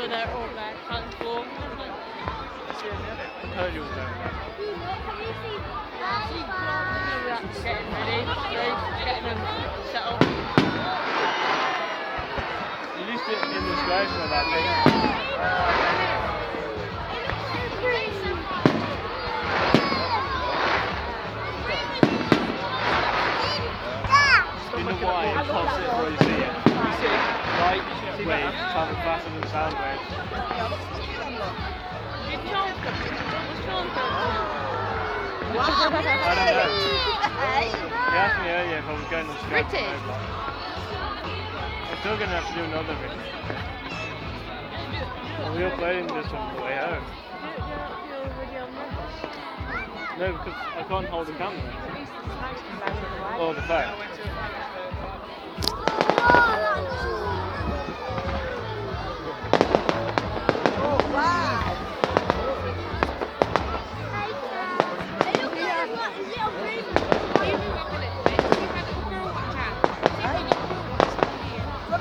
so they're all there, on the floor. I heard you was down there. Getting ready, getting them set up. You used to in disgrace for that thing. You know why? It's not sit where you see it. Light waves travel faster than sound waves. You charge them. What's charge them? I don't know. He asked me earlier if I was going to Skype. British. I'm still going to have to do another video. We're uploading this on the way home. No, because I can't hold the camera. Or the phone.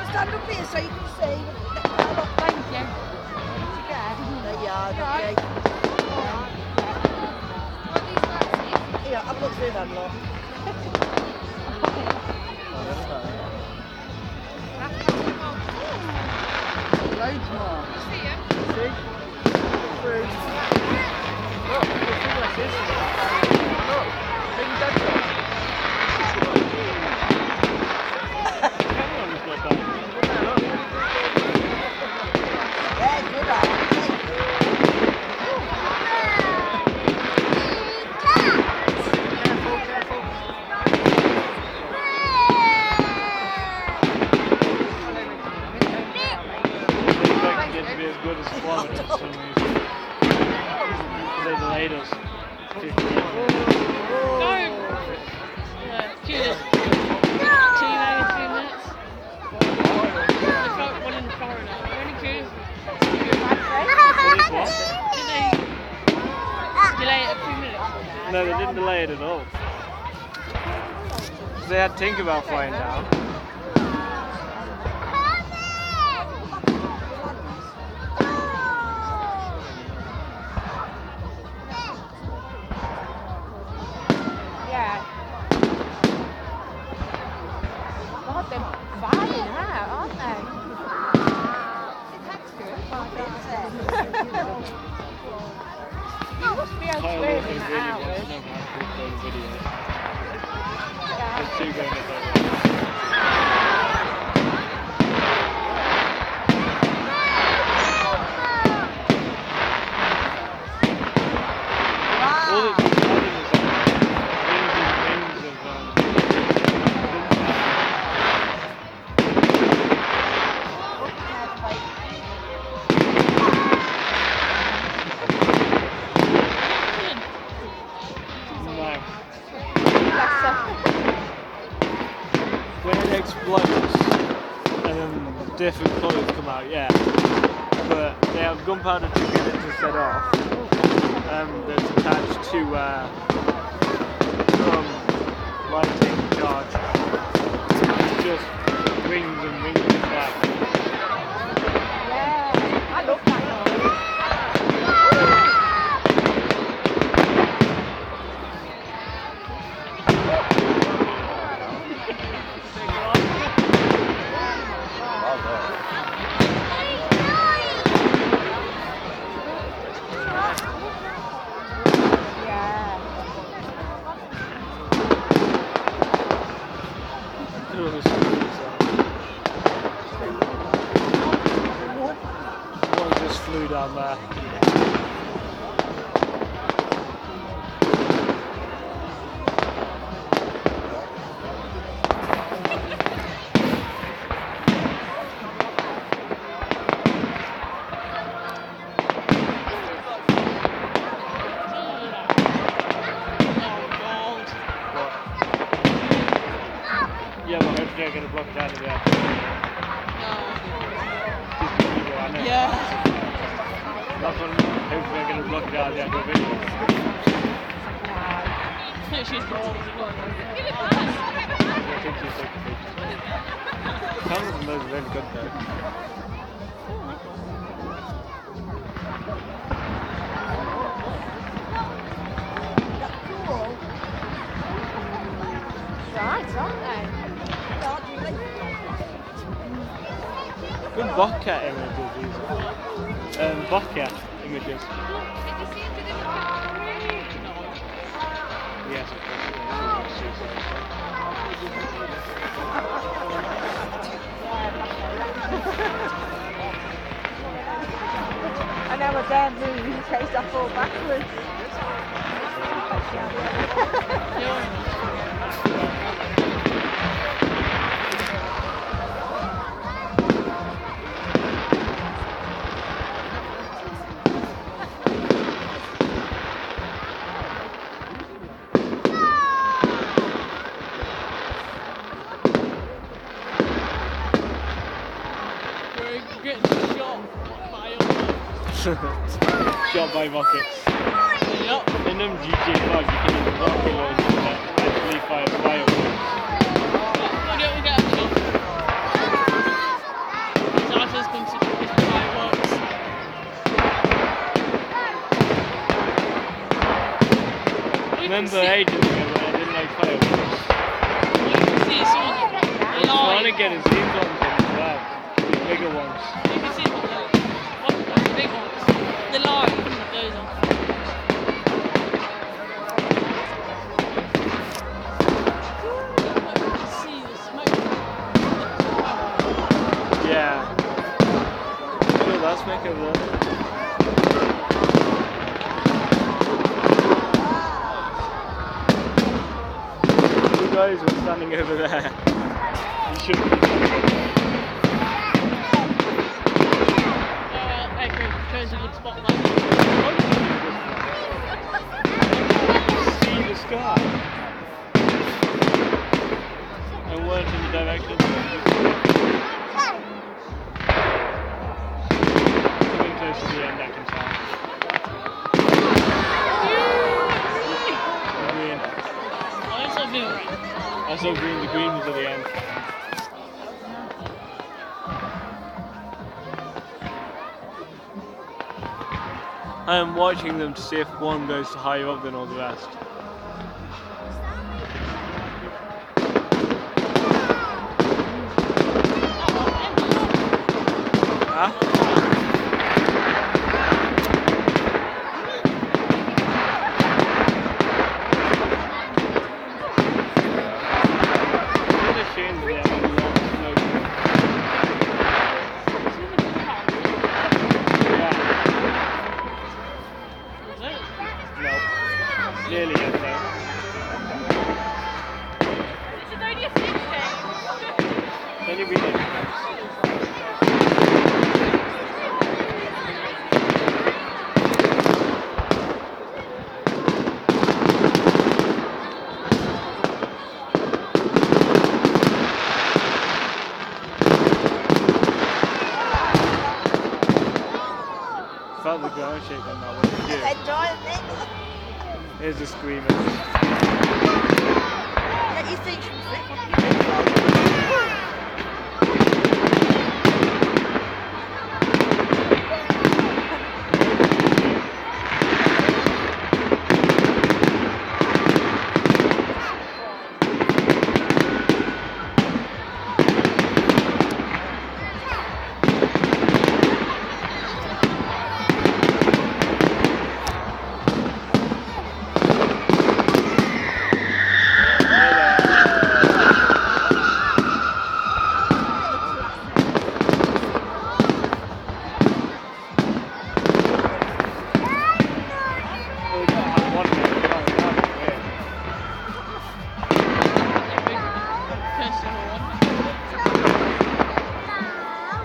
Stand up here so you can see. Thank you. There you are, okay. Yeah, have a look through them, look. Loads more. See? Through. Look, what's this? Look, big dead. Yeah, good on. To be as good as Florida for some reason. They delayed us 50 minutes. No! Yeah, queued us. 2 hours, 2 minutes. One in Florida. We only queued. Did they delay it a few minutes? No, they didn't delay it at all. They had Tinkerbell flying down. Yeah. God, they're flying out, aren't they? That's good. You must be able to Kyle hear also in really the wants to hours. know how to upload videos. Yeah. There's 2 going up there. All it's been telling us is rings and no. When it explodes and then different colours come out, yeah. But they have gunpowder to get it to set off. That's attached to some lighting charge. It's just rings and rings of that. Yeah. I love that noise. One just flew down there. Yeah, but hopefully they're going to block it out of there. I know. Yeah. That's what hopefully they're going to block it out of the actual video. She's wrong. I think she's so confused. Cameras and those are really good though. Bokeh images these are. Bokeh images. Yes, of course it I know a damn move in case I fall backwards. We're getting shot by a Shot by rockets. Yup. In them GTA 5 you can use rocket launchers that actually fire fireworks. Why don't we get a shot? So I just consider this fireworks. Remember ages ago when I didn't like fireworks? You can see some of the Trying to line. get a zoomed on them as well. The bigger ones. You can see what the big ones. The line that goes on. You can see the smoke. Yeah. Look at that smoke over there. You guys were standing over there. You shouldn't be. Okay, chose a good spot there. See the sky and weren't in the direction. Coming close to the end, I can tell. Green. I also feel right. I saw green. The green was at the end. I am watching them to see if one goes higher up than all the rest. Huh? It's a shame that they have a lot of snow. Yeah. No. Nearly yet though. Only we did. Felt the ground shake on that one. Did you? Enjoying it. Here's the screamer. Yeah, you think from flip.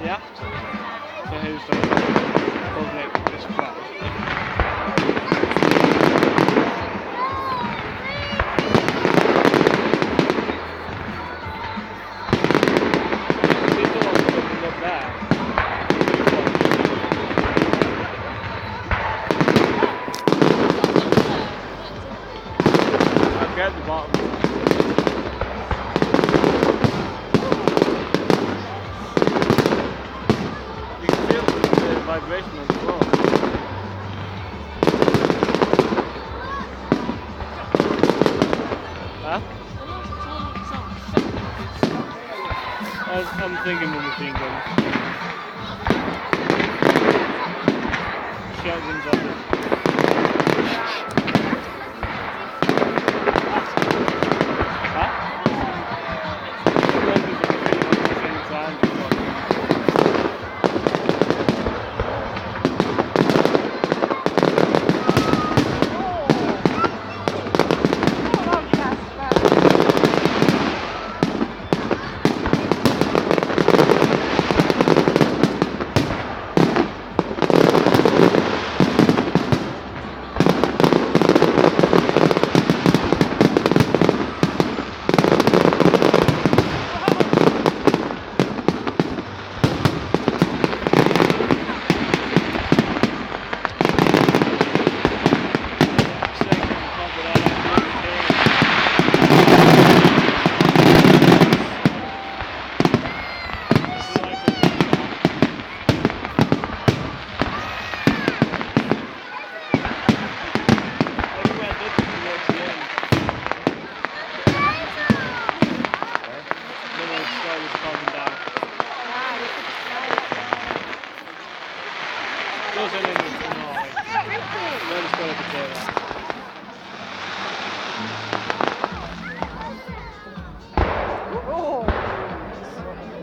Yeah. So who's the public display? People are looking up there. I'll get the bottom. You can feel the vibration on the floor. Huh? I'm thinking the machine guns. shotguns on them. Huh? Sometimes it's pretty much the same sound as what-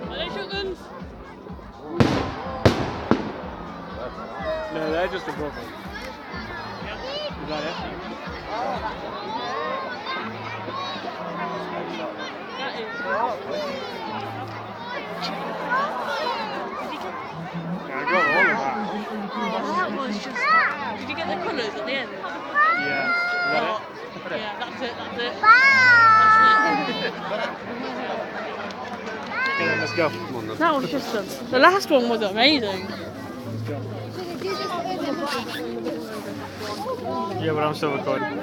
Are they shotguns? No, they're just above it. Is that it? That is. Yeah, I got all of that. That was just. Did you get the colours at the end? Yeah. Is that it? Yeah, that's it, that's it. Okay, then let's go. That was just the last one was amazing. Yeah, but I'm still recording.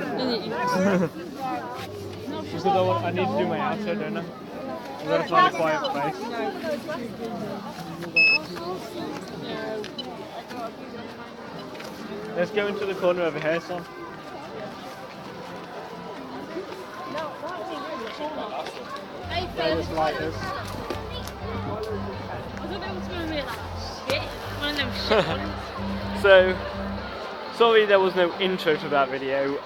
Just because I need to do my outro, don't I? I've got to find a quiet place. Let's go into the corner over here, son. Where this light is. I thought that was going to be like shit. One of them shit ones. So, sorry there was no intro to that video.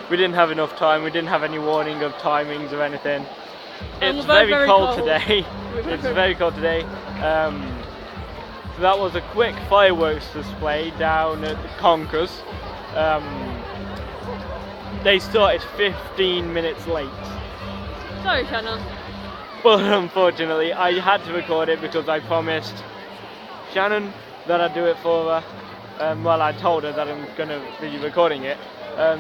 We didn't have enough time, we didn't have any warning of timings or anything. And It's we're both very very cold cold. today. It's very cold today. So that was a quick fireworks display down at the Conkers. They started 15 minutes late. Sorry, Shannon. But unfortunately, I had to record it because I promised Shannon that I'd do it for her. Well, I told her that I'm going to be recording it.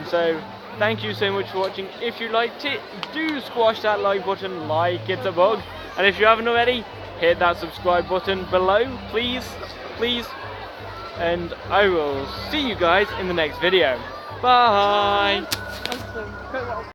So, thank you so much for watching. If you liked it, do squash that like button like it's a bug. And if you haven't already, hit that subscribe button below, please. And I will see you guys in the next video. Bye! Awesome.